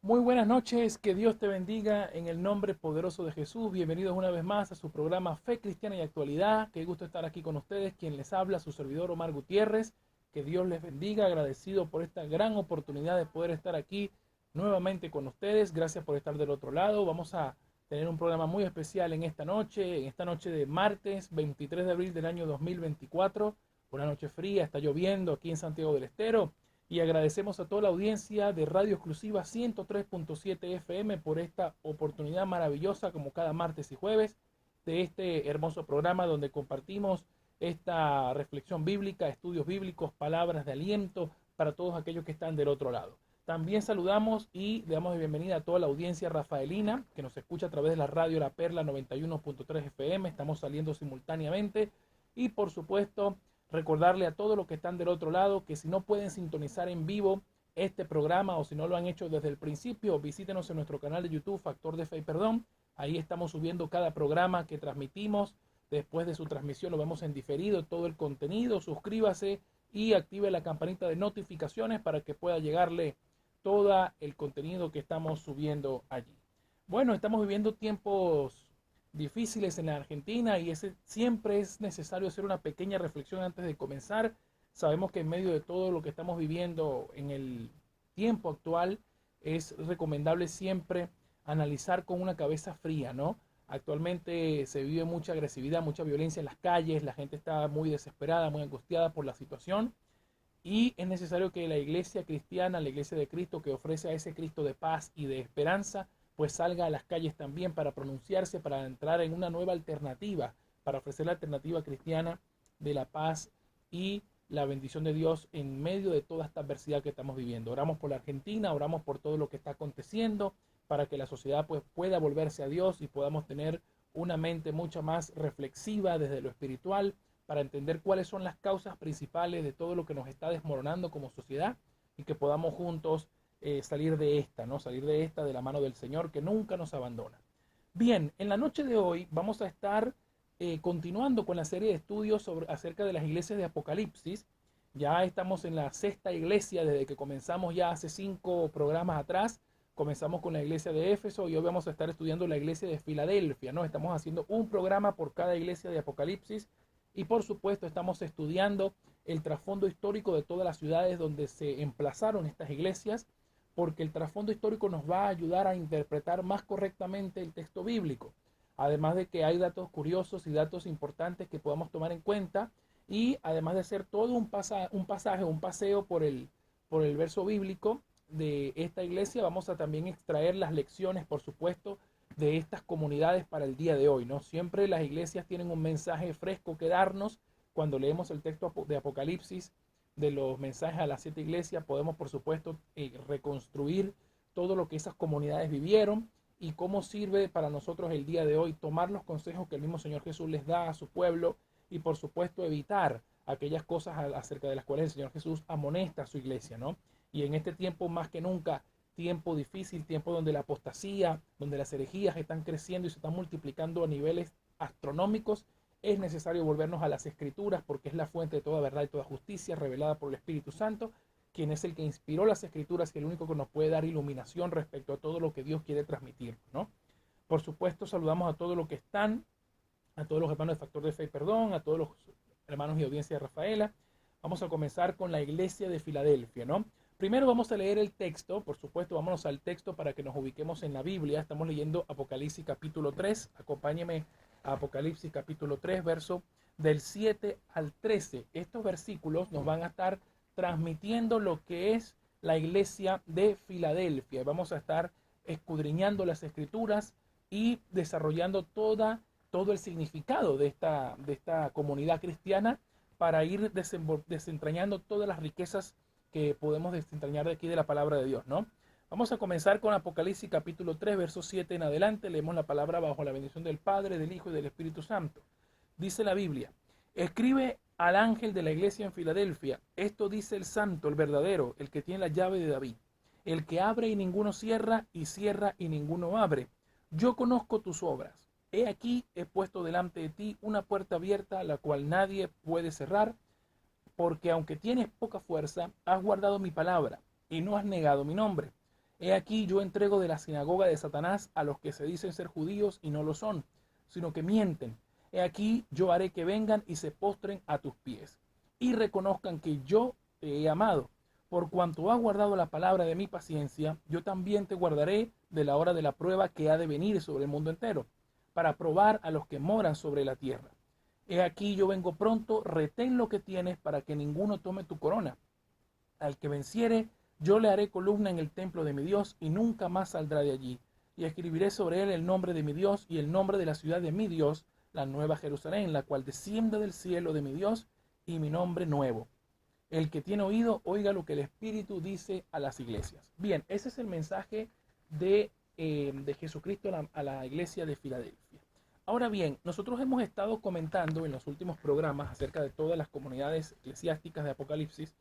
Muy buenas noches, que Dios te bendiga en el nombre poderoso de Jesús. Bienvenidos una vez más a su programa Fe Cristiana y Actualidad. Qué gusto estar aquí con ustedes. Quien les habla, su servidor Omar Gutiérrez. Que Dios les bendiga, agradecido por esta gran oportunidad de poder estar aquí nuevamente con ustedes. Gracias por estar del otro lado. Vamos a tener un programa muy especial en esta noche de martes 23 de abril del año 2024. Una noche fría, está lloviendo aquí en Santiago del Estero. Y agradecemos a toda la audiencia de Radio Exclusiva 103.7 FM por esta oportunidad maravillosa, como cada martes y jueves, de este hermoso programa donde compartimos esta reflexión bíblica, estudios bíblicos, palabras de aliento para todos aquellos que están del otro lado. También saludamos y le damos la bienvenida a toda la audiencia rafaelina que nos escucha a través de la radio La Perla 91.3 FM. Estamos saliendo simultáneamente y por supuesto recordarle a todos los que están del otro lado que si no pueden sintonizar en vivo este programa o si no lo han hecho desde el principio, visítenos en nuestro canal de YouTube, Factor de Fe y Perdón. Ahí estamos subiendo cada programa que transmitimos. Después de su transmisión lo vemos en diferido, todo el contenido. Suscríbase y active la campanita de notificaciones para que pueda llegarle todo el contenido que estamos subiendo allí. Bueno, estamos viviendo tiempos difíciles en la Argentina y siempre es necesario hacer una pequeña reflexión antes de comenzar. Sabemos que en medio de todo lo que estamos viviendo en el tiempo actual es recomendable siempre analizar con una cabeza fría, ¿no? Actualmente se vive mucha agresividad, mucha violencia en las calles, la gente está muy desesperada, muy angustiada por la situación y es necesario que la iglesia cristiana, la iglesia de Cristo que ofrece a ese Cristo de paz y de esperanza, pues salga a las calles también para pronunciarse, para entrar en una nueva alternativa, para ofrecer la alternativa cristiana de la paz y la bendición de Dios en medio de toda esta adversidad que estamos viviendo. Oramos por la Argentina, oramos por todo lo que está aconteciendo, para que la sociedad pues pueda volverse a Dios y podamos tener una mente mucho más reflexiva desde lo espiritual, para entender cuáles son las causas principales de todo lo que nos está desmoronando como sociedad y que podamos juntos salir de esta, ¿no? Salir de esta de la mano del Señor que nunca nos abandona. Bien, en la noche de hoy vamos a estar continuando con la serie de estudios acerca de las iglesias de Apocalipsis. Ya estamos en la sexta iglesia desde que comenzamos ya hace 5 programas atrás. Comenzamos con la iglesia de Éfeso y hoy vamos a estar estudiando la iglesia de Filadelfia, ¿no? Estamos haciendo un programa por cada iglesia de Apocalipsis y por supuesto estamos estudiando el trasfondo histórico de todas las ciudades donde se emplazaron estas iglesias, porque el trasfondo histórico nos va a ayudar a interpretar más correctamente el texto bíblico. Además de que hay datos curiosos y datos importantes que podamos tomar en cuenta, y además de hacer todo un pasaje, un paseo por el verso bíblico de esta iglesia, vamos a también extraer las lecciones, por supuesto, de estas comunidades para el día de hoy, ¿no? Siempre las iglesias tienen un mensaje fresco que darnos. Cuando leemos el texto de Apocalipsis, de los mensajes a las 7 iglesias, podemos por supuesto reconstruir todo lo que esas comunidades vivieron y cómo sirve para nosotros el día de hoy tomar los consejos que el mismo Señor Jesús les da a su pueblo y por supuesto evitar aquellas cosas acerca de las cuales el Señor Jesús amonesta a su iglesia, ¿no? Y en este tiempo más que nunca, tiempo difícil, tiempo donde la apostasía, donde las herejías están creciendo y se están multiplicando a niveles astronómicos, es necesario volvernos a las Escrituras porque es la fuente de toda verdad y toda justicia revelada por el Espíritu Santo, quien es el que inspiró las Escrituras y el único que nos puede dar iluminación respecto a todo lo que Dios quiere transmitir, ¿no? Por supuesto, saludamos a todos los que están, a todos los hermanos de Factor de Fe y Perdón, a todos los hermanos y audiencia de Rafaela. Vamos a comenzar con la iglesia de Filadelfia, ¿no? Primero vamos a leer el texto, por supuesto, vámonos al texto para que nos ubiquemos en la Biblia. Estamos leyendo Apocalipsis capítulo 3. Acompáñeme a Apocalipsis capítulo 3, verso del 7 al 13. Estos versículos nos van a estar transmitiendo lo que es la iglesia de Filadelfia. Vamos a estar escudriñando las escrituras y desarrollando todo el significado de esta comunidad cristiana para ir desentrañando todas las riquezas que podemos desentrañar de aquí de la palabra de Dios, ¿no? Vamos a comenzar con Apocalipsis capítulo 3, verso 7 en adelante. Leemos la palabra bajo la bendición del Padre, del Hijo y del Espíritu Santo. Dice la Biblia: escribe al ángel de la iglesia en Filadelfia, esto dice el santo, el verdadero, el que tiene la llave de David, el que abre y ninguno cierra, y cierra y ninguno abre. Yo conozco tus obras. He aquí, he puesto delante de ti una puerta abierta, la cual nadie puede cerrar, porque aunque tienes poca fuerza, has guardado mi palabra y no has negado mi nombre, He aquí yo entrego de la sinagoga de Satanás a los que se dicen ser judíos y no lo son, sino que mienten. He aquí yo haré que vengan y se postren a tus pies y reconozcan que yo te he amado. Por cuanto has guardado la palabra de mi paciencia, yo también te guardaré de la hora de la prueba que ha de venir sobre el mundo entero, para probar a los que moran sobre la tierra. He aquí yo vengo pronto, retén lo que tienes para que ninguno tome tu corona. Al que venciere, yo le haré columna en el templo de mi Dios y nunca más saldrá de allí. Y escribiré sobre él el nombre de mi Dios y el nombre de la ciudad de mi Dios, la nueva Jerusalén, la cual desciende del cielo de mi Dios, y mi nombre nuevo. El que tiene oído, oiga lo que el Espíritu dice a las iglesias. Bien, ese es el mensaje de Jesucristo a la iglesia de Filadelfia. Ahora bien, nosotros hemos estado comentando en los últimos programas acerca de todas las comunidades eclesiásticas de Apocalipsis,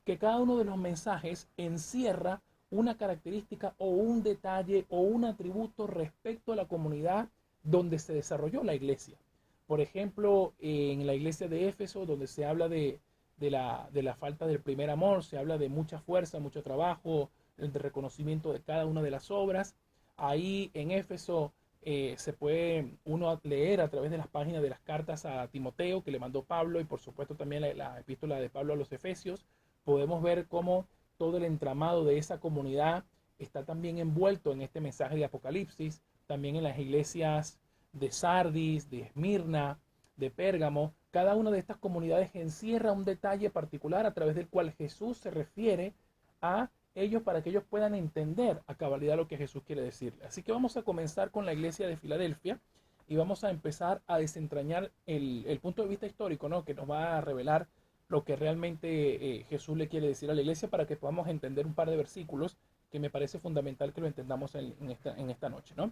que cada uno de los mensajes encierra una característica o un detalle o un atributo respecto a la comunidad donde se desarrolló la iglesia. Por ejemplo, en la iglesia de Éfeso, donde se habla de la falta del primer amor, se habla de mucha fuerza, mucho trabajo, de reconocimiento de cada una de las obras. Ahí en Éfeso se puede uno leer a través de las páginas de las cartas a Timoteo que le mandó Pablo, y por supuesto también la epístola de Pablo a los Efesios. Podemos ver cómo todo el entramado de esa comunidad está también envuelto en este mensaje de Apocalipsis, también en las iglesias de Sardis, de Esmirna, de Pérgamo. Cada una de estas comunidades encierra un detalle particular a través del cual Jesús se refiere a ellos para que ellos puedan entender a cabalidad lo que Jesús quiere decirle. Así que vamos a comenzar con la iglesia de Filadelfia y vamos a empezar a desentrañar el punto de vista histórico, ¿no?, que nos va a revelar lo que realmente Jesús le quiere decir a la iglesia, para que podamos entender un par de versículos que me parece fundamental que lo entendamos en esta noche, ¿no?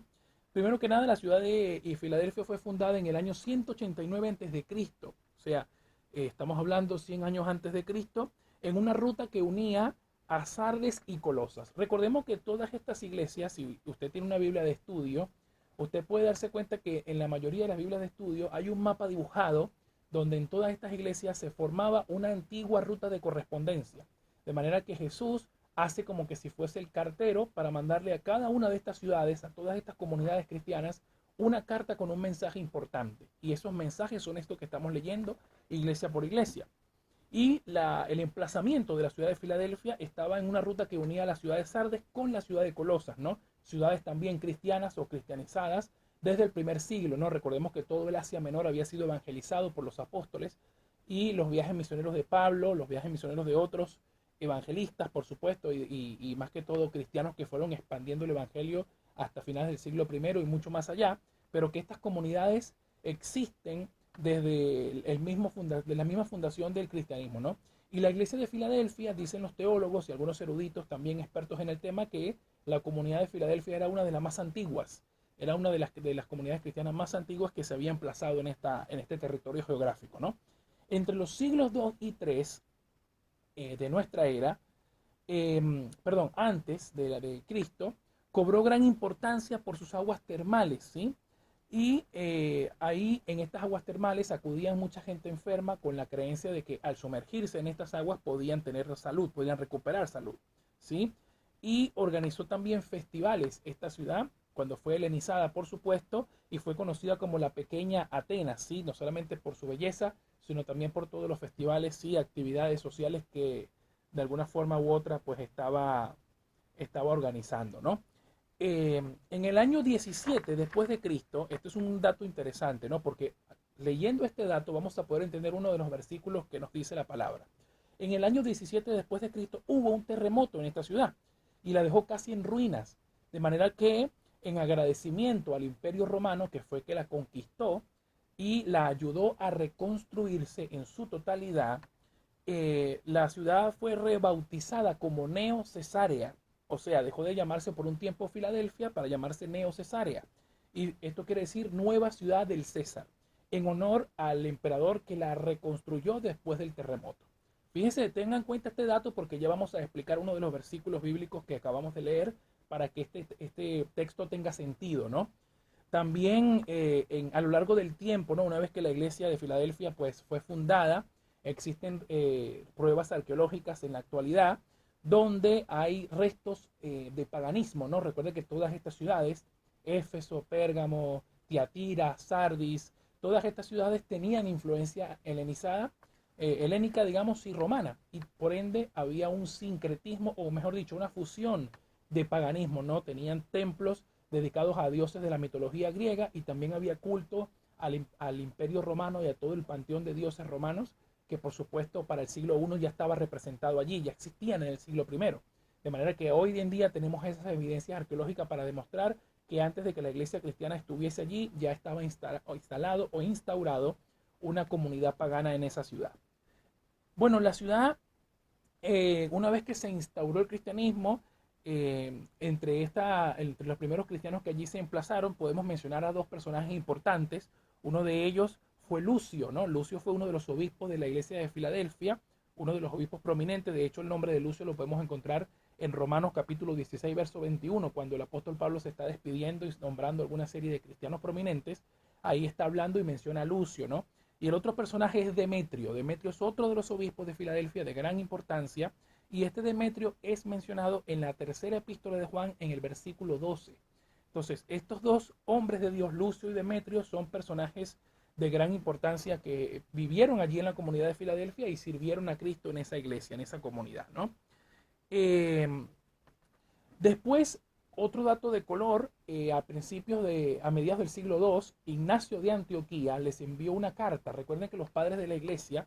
Primero que nada, la ciudad de Filadelfia fue fundada en el año 189 a.C., o sea, estamos hablando 100 años antes de Cristo, en una ruta que unía a Sardes y Colosas. Recordemos que todas estas iglesias, si usted tiene una Biblia de estudio, usted puede darse cuenta que en la mayoría de las Biblias de estudio hay un mapa dibujado donde en todas estas iglesias se formaba una antigua ruta de correspondencia. De manera que Jesús hace como que si fuese el cartero para mandarle a cada una de estas ciudades, a todas estas comunidades cristianas, una carta con un mensaje importante. Y esos mensajes son estos que estamos leyendo iglesia por iglesia. Y el emplazamiento de la ciudad de Filadelfia estaba en una ruta que unía la ciudad de Sardes con la ciudad de Colosas, ¿no? Ciudades también cristianas o cristianizadas desde el primer siglo, ¿no? Recordemos que todo el Asia Menor había sido evangelizado por los apóstoles, y los viajes misioneros de Pablo, los viajes misioneros de otros evangelistas, por supuesto, y más que todo cristianos que fueron expandiendo el evangelio hasta finales del siglo I y mucho más allá, pero que estas comunidades existen desde de la misma fundación del cristianismo, ¿no? Y la iglesia de Filadelfia, dicen los teólogos y algunos eruditos también expertos en el tema, que la comunidad de Filadelfia era una de las más antiguas, era una de las comunidades cristianas más antiguas que se había emplazado en este territorio geográfico, ¿no? Entre los siglos 2 y 3 de nuestra era, antes de la de Cristo, cobró gran importancia por sus aguas termales, ¿sí? Y ahí en estas aguas termales acudían mucha gente enferma con la creencia de que al sumergirse en estas aguas podían tener salud, podían recuperar salud, ¿sí? Y organizó también festivales esta ciudad, cuando fue helenizada, por supuesto, y fue conocida como la pequeña Atenas, ¿sí? No solamente por su belleza, sino también por todos los festivales y actividades sociales que de alguna forma u otra pues estaba organizando, ¿no? En el año 17 después de Cristo, esto es un dato interesante, ¿no? Porque leyendo este dato vamos a poder entender uno de los versículos que nos dice la palabra. En el año 17 después de Cristo hubo un terremoto en esta ciudad y la dejó casi en ruinas, de manera que en agradecimiento al Imperio Romano, que fue que la conquistó y la ayudó a reconstruirse en su totalidad, la ciudad fue rebautizada como Neo Cesarea. O sea, dejó de llamarse por un tiempo Filadelfia para llamarse Neo Cesarea. Y esto quiere decir nueva ciudad del César, en honor al emperador que la reconstruyó después del terremoto. Fíjense, tengan en cuenta este dato porque ya vamos a explicar uno de los versículos bíblicos que acabamos de leer para que este texto tenga sentido, ¿no? También a lo largo del tiempo, ¿no?, una vez que la iglesia de Filadelfia pues, fue fundada, existen pruebas arqueológicas en la actualidad donde hay restos de paganismo, ¿no? Recuerde que todas estas ciudades, Éfeso, Pérgamo, Tiatira, Sardis, todas estas ciudades tenían influencia helenizada, helénica, digamos, y romana, y por ende había un sincretismo, o mejor dicho, una fusión de paganismo, ¿no? Tenían templos dedicados a dioses de la mitología griega y también había culto al imperio romano y a todo el panteón de dioses romanos, que por supuesto para el siglo I ya estaba representado allí, ya existían en el siglo I. De manera que hoy en día tenemos esas evidencias arqueológicas para demostrar que antes de que la iglesia cristiana estuviese allí, ya estaba instalado o instaurado una comunidad pagana en esa ciudad. Bueno, la ciudad, una vez que se instauró el cristianismo, entre los primeros cristianos que allí se emplazaron, podemos mencionar a dos personajes importantes. Uno de ellos fue Lucio, ¿no? Lucio fue uno de los obispos de la iglesia de Filadelfia, uno de los obispos prominentes. De hecho, el nombre de Lucio lo podemos encontrar en Romanos capítulo 16, verso 21, cuando el apóstol Pablo se está despidiendo y nombrando alguna serie de cristianos prominentes. Ahí está hablando y menciona a Lucio, ¿no? Y el otro personaje es Demetrio. Demetrio es otro de los obispos de Filadelfia de gran importancia. Y este Demetrio es mencionado en la tercera epístola de Juan en el versículo 12. Entonces, estos dos hombres de Dios, Lucio y Demetrio, son personajes de gran importancia que vivieron allí en la comunidad de Filadelfia y sirvieron a Cristo en esa iglesia, en esa comunidad, ¿no? Después, otro dato de color, a mediados del siglo II, Ignacio de Antioquía les envió una carta. Recuerden que los padres de la iglesia,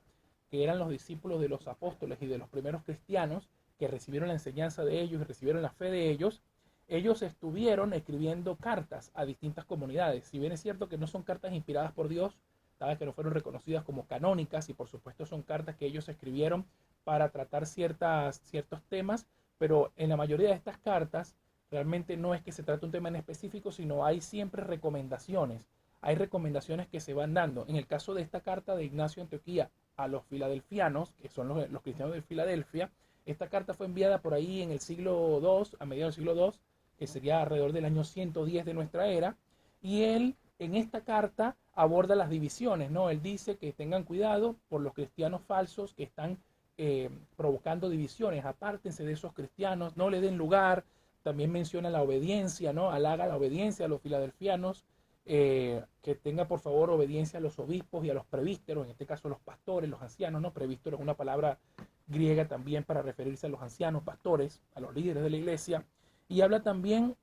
que eran los discípulos de los apóstoles y de los primeros cristianos, que recibieron la enseñanza de ellos y recibieron la fe de ellos, ellos estuvieron escribiendo cartas a distintas comunidades. Si bien es cierto que no son cartas inspiradas por Dios, sabes que no fueron reconocidas como canónicas, y por supuesto son cartas que ellos escribieron para tratar ciertos temas, pero en la mayoría de estas cartas realmente no es que se trate un tema en específico, sino hay siempre recomendaciones. Hay recomendaciones que se van dando. En el caso de esta carta de Ignacio de Antioquía a los filadelfianos, que son los cristianos de Filadelfia, esta carta fue enviada por ahí en el siglo II, a mediados del siglo II, que sería alrededor del año 110 de nuestra era, y él en esta carta aborda las divisiones, ¿no? Él dice que tengan cuidado por los cristianos falsos que están provocando divisiones, apártense de esos cristianos, no le den lugar. También menciona la obediencia, ¿no? Halaga la obediencia a los filadelfianos, que tenga por favor obediencia a los obispos y a los presbíteros, en este caso los pastores, los ancianos, ¿no? Presbítero es una palabra griega también para referirse a los ancianos, pastores, a los líderes de la iglesia. Y habla también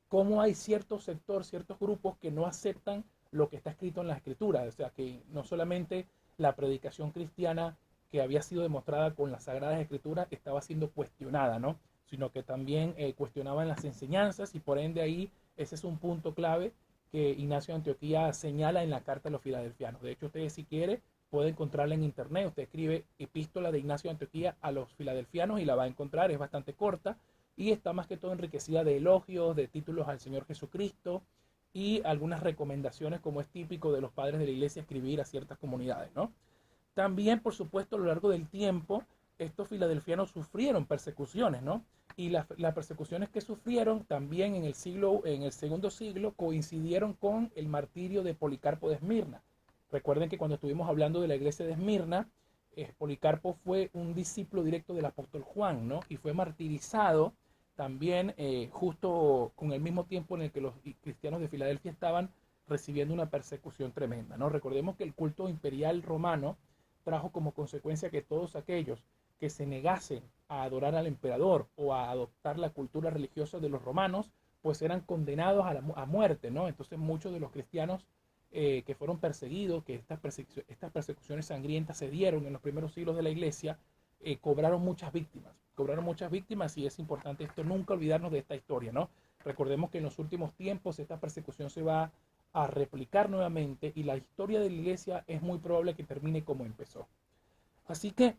cómo hay cierto sector, ciertos grupos que no aceptan lo que está escrito en la escritura. O sea, que no solamente la predicación cristiana que había sido demostrada con las Sagradas Escrituras estaba siendo cuestionada, ¿no? Sino que también cuestionaban las enseñanzas, y por ende ahí ese es un punto clave que Ignacio de Antioquía señala en la carta a los filadelfianos. De hecho, ustedes si quieren pueden encontrarla en internet. Usted escribe epístola de Ignacio de Antioquía a los filadelfianos y la va a encontrar. Es bastante corta y está más que todo enriquecida de elogios, de títulos al Señor Jesucristo y algunas recomendaciones, como es típico de los padres de la iglesia, escribir a ciertas comunidades, ¿no? También, por supuesto, a lo largo del tiempo, estos filadelfianos sufrieron persecuciones, ¿no? Y las persecuciones que sufrieron también en el segundo siglo coincidieron con el martirio de Policarpo de Esmirna. Recuerden que cuando estuvimos hablando de la iglesia de Esmirna, Policarpo fue un discípulo directo del apóstol Juan, ¿no? Y fue martirizado también justo con el mismo tiempo en el que los cristianos de Filadelfia estaban recibiendo una persecución tremenda, ¿no? Recordemos que el culto imperial romano trajo como consecuencia que todos aquellos que se negasen a adorar al emperador o a adoptar la cultura religiosa de los romanos, pues eran condenados a muerte, ¿no? Entonces muchos de los cristianos que fueron perseguidos, que estas persecuciones sangrientas se dieron en los primeros siglos de la iglesia, cobraron muchas víctimas, y es importante esto, nunca olvidarnos de esta historia, ¿no? Recordemos que en los últimos tiempos esta persecución se va a replicar nuevamente y la historia de la iglesia es muy probable que termine como empezó. Así que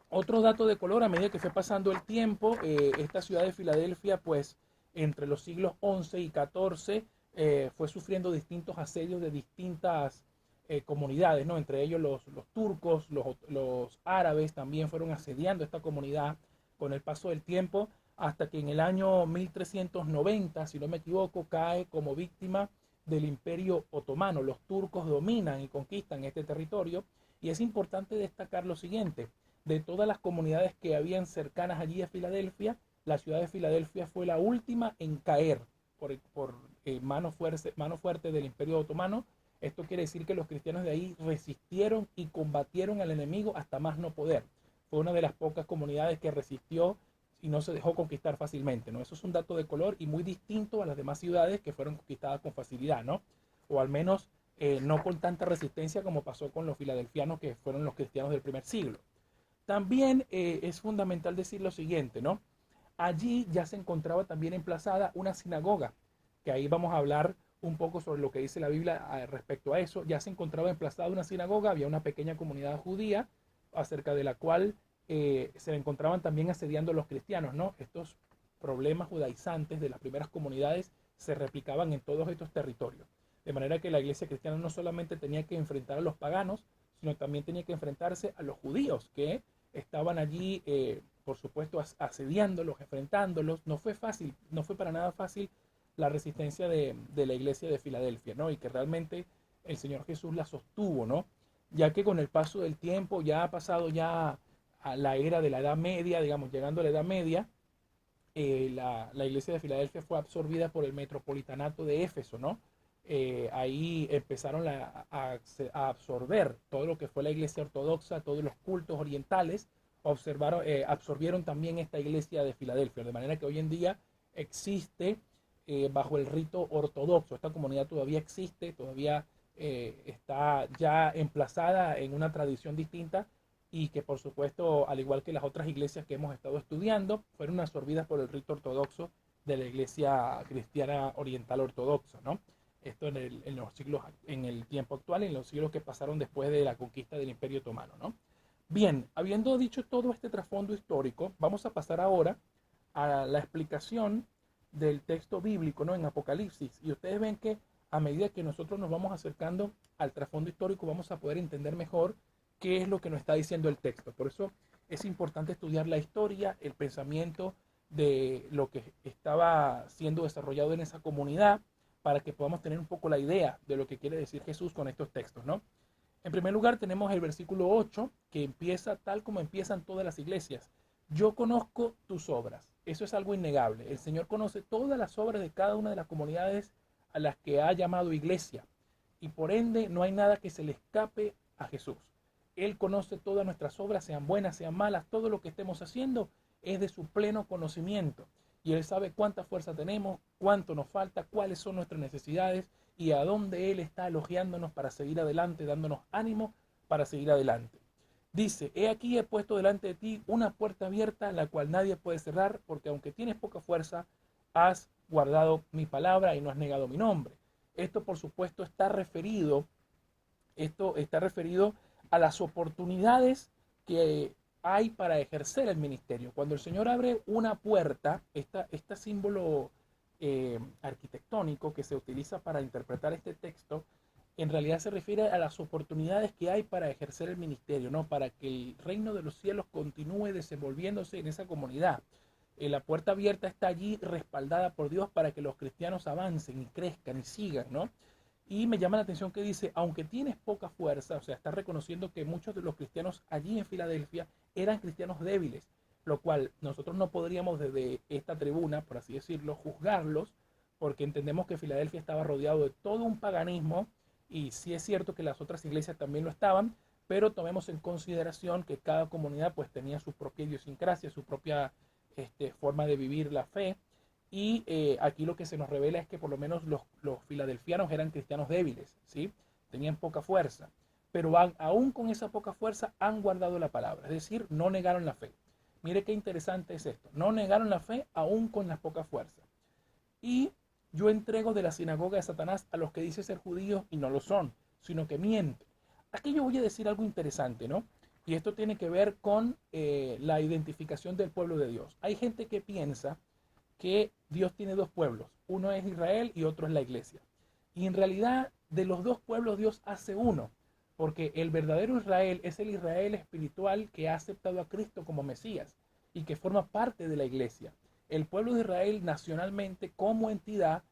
otro dato de color, a medida que fue pasando el tiempo, esta ciudad de Filadelfia, pues entre los siglos XI y XIV, fue sufriendo distintos asedios de distintas comunidades, ¿no? Entre ellos los turcos, los árabes también fueron asediando esta comunidad con el paso del tiempo, hasta que en el año 1390, si no me equivoco, cae como víctima del Imperio Otomano. Los turcos dominan y conquistan este territorio, y es importante destacar lo siguiente: de todas las comunidades que habían cercanas allí a Filadelfia, la ciudad de Filadelfia fue la última en caer por mano fuerte del Imperio Otomano. Esto quiere decir que los cristianos de ahí resistieron y combatieron al enemigo hasta más no poder. Fue una de las pocas comunidades que resistió y no se dejó conquistar fácilmente, ¿no? Eso es un dato de color y muy distinto a las demás ciudades que fueron conquistadas con facilidad, ¿no? O al menos no con tanta resistencia como pasó con los filadelfianos, que fueron los cristianos del primer siglo. También es fundamental decir lo siguiente, ¿no? Allí ya se encontraba también emplazada una sinagoga, que ahí vamos a hablar un poco sobre lo que dice la Biblia respecto a eso. Ya se encontraba emplazada una sinagoga, había una pequeña comunidad judía acerca de la cual se encontraban también asediando los cristianos, ¿no? Estos problemas judaizantes de las primeras comunidades se replicaban en todos estos territorios. De manera que la iglesia cristiana no solamente tenía que enfrentar a los paganos, sino también tenía que enfrentarse a los judíos que estaban allí, por supuesto, asediándolos, enfrentándolos. No fue fácil, no fue para nada fácil la resistencia de la iglesia de Filadelfia, ¿no? Y que realmente el Señor Jesús la sostuvo, ¿no? Ya que con el paso del tiempo ya ha pasado ya a la era de la Edad Media, digamos, llegando a la Edad Media, la iglesia de Filadelfia fue absorbida por el metropolitanato de Éfeso, ¿no? Ahí empezaron a absorber todo lo que fue la iglesia ortodoxa, todos los cultos orientales, absorbieron también esta iglesia de Filadelfia, de manera que hoy en día existe bajo el rito ortodoxo. Esta comunidad todavía existe, todavía está ya emplazada en una tradición distinta y que por supuesto, al igual que las otras iglesias que hemos estado estudiando, fueron absorbidas por el rito ortodoxo de la iglesia cristiana oriental ortodoxa, ¿no? Esto en los siglos, en el tiempo actual, en los siglos que pasaron después de la conquista del Imperio Otomano, ¿no? Bien, habiendo dicho todo este trasfondo histórico, vamos a pasar ahora a la explicación del texto bíblico, ¿no? En Apocalipsis. Y ustedes ven que a medida que nosotros nos vamos acercando al trasfondo histórico, vamos a poder entender mejor qué es lo que nos está diciendo el texto. Por eso es importante estudiar la historia, el pensamiento de lo que estaba siendo desarrollado en esa comunidad, para que podamos tener un poco la idea de lo que quiere decir Jesús con estos textos, ¿no? En primer lugar tenemos el versículo 8, que empieza tal como empiezan todas las iglesias. Yo conozco tus obras. Eso es algo innegable. El Señor conoce todas las obras de cada una de las comunidades a las que ha llamado iglesia. Y por ende no hay nada que se le escape a Jesús. Él conoce todas nuestras obras, sean buenas, sean malas. Todo lo que estemos haciendo es de su pleno conocimiento. Y Él sabe cuánta fuerza tenemos, cuánto nos falta, cuáles son nuestras necesidades y a dónde Él está elogiándonos para seguir adelante, dándonos ánimo para seguir adelante. Dice, he aquí he puesto delante de ti una puerta abierta, la cual nadie puede cerrar, porque aunque tienes poca fuerza, has guardado mi palabra y no has negado mi nombre. Esto, por supuesto, está referido a las oportunidades que hay para ejercer el ministerio. Cuando el Señor abre una puerta, este símbolo arquitectónico que se utiliza para interpretar este texto, en realidad se refiere a las oportunidades que hay para ejercer el ministerio, ¿no? Para que el reino de los cielos continúe desenvolviéndose en esa comunidad. La puerta abierta está allí respaldada por Dios para que los cristianos avancen y crezcan y sigan, ¿no? Y me llama la atención que dice, aunque tienes poca fuerza, o sea, está reconociendo que muchos de los cristianos allí en Filadelfia eran cristianos débiles, lo cual nosotros no podríamos desde esta tribuna, por así decirlo, juzgarlos, porque entendemos que Filadelfia estaba rodeado de todo un paganismo, y sí es cierto que las otras iglesias también lo estaban, pero tomemos en consideración que cada comunidad pues tenía su propia idiosincrasia, su propia forma de vivir la fe, y aquí lo que se nos revela es que por lo menos los filadelfianos eran cristianos débiles, ¿sí? Tenían poca fuerza, pero aún con esa poca fuerza han guardado la palabra, es decir, no negaron la fe. Mire qué interesante es esto, no negaron la fe aún con la poca fuerza. Y yo entrego de la sinagoga de Satanás a los que dicen ser judíos y no lo son, sino que mienten. Aquí yo voy a decir algo interesante, ¿no? Y esto tiene que ver con la identificación del pueblo de Dios. Hay gente que piensa que Dios tiene dos pueblos, uno es Israel y otro es la iglesia. Y en realidad de los dos pueblos Dios hace uno, porque el verdadero Israel es el Israel espiritual que ha aceptado a Cristo como Mesías y que forma parte de la iglesia. El pueblo de Israel nacionalmente como entidad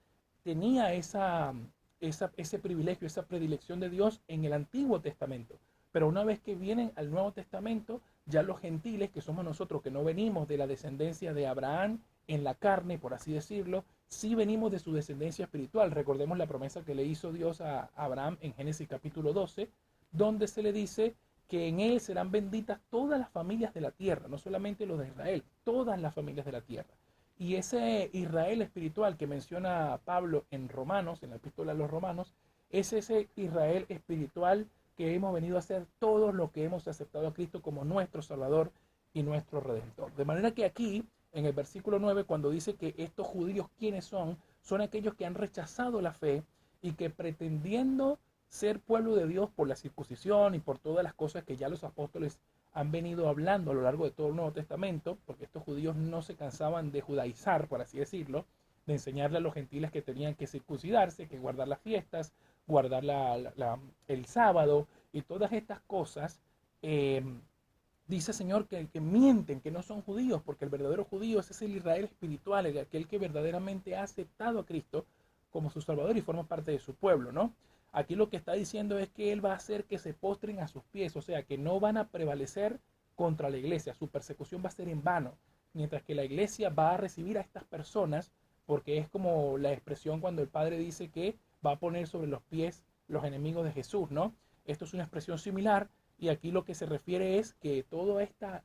tenía ese privilegio, esa predilección de Dios en el Antiguo Testamento. Pero una vez que vienen al Nuevo Testamento, Ya los gentiles, que somos nosotros, que no venimos de la descendencia de Abraham en la carne, por así decirlo, sí venimos de su descendencia espiritual. Recordemos la promesa que le hizo Dios a Abraham en Génesis capítulo 12, donde se le dice que en él serán benditas todas las familias de la tierra, no solamente los de Israel, todas las familias de la tierra. Y ese Israel espiritual que menciona Pablo en Romanos, en la epístola a los Romanos, es ese Israel espiritual que hemos venido a ser todos los que hemos aceptado a Cristo como nuestro Salvador y nuestro Redentor. De manera que aquí, en el versículo 9, cuando dice que estos judíos, ¿quiénes son? Son aquellos que han rechazado la fe y que pretendiendo ser pueblo de Dios por la circuncisión y por todas las cosas que ya los apóstoles han venido hablando a lo largo de todo el Nuevo Testamento, porque estos judíos no se cansaban de judaizar, por así decirlo, de enseñarle a los gentiles que tenían que circuncidarse, que guardar las fiestas, guardar el sábado y todas estas cosas. Dice el Señor que mienten, que no son judíos, porque el verdadero judío es el Israel espiritual, aquel que verdaderamente ha aceptado a Cristo como su Salvador y forma parte de su pueblo, ¿no? Aquí lo que está diciendo es que Él va a hacer que se postren a sus pies, o sea, que no van a prevalecer contra la iglesia, su persecución va a ser en vano, mientras que la iglesia va a recibir a estas personas, porque es como la expresión cuando el Padre dice que va a poner sobre los pies los enemigos de Jesús, ¿no? Esto es una expresión similar y aquí lo que se refiere es que toda esta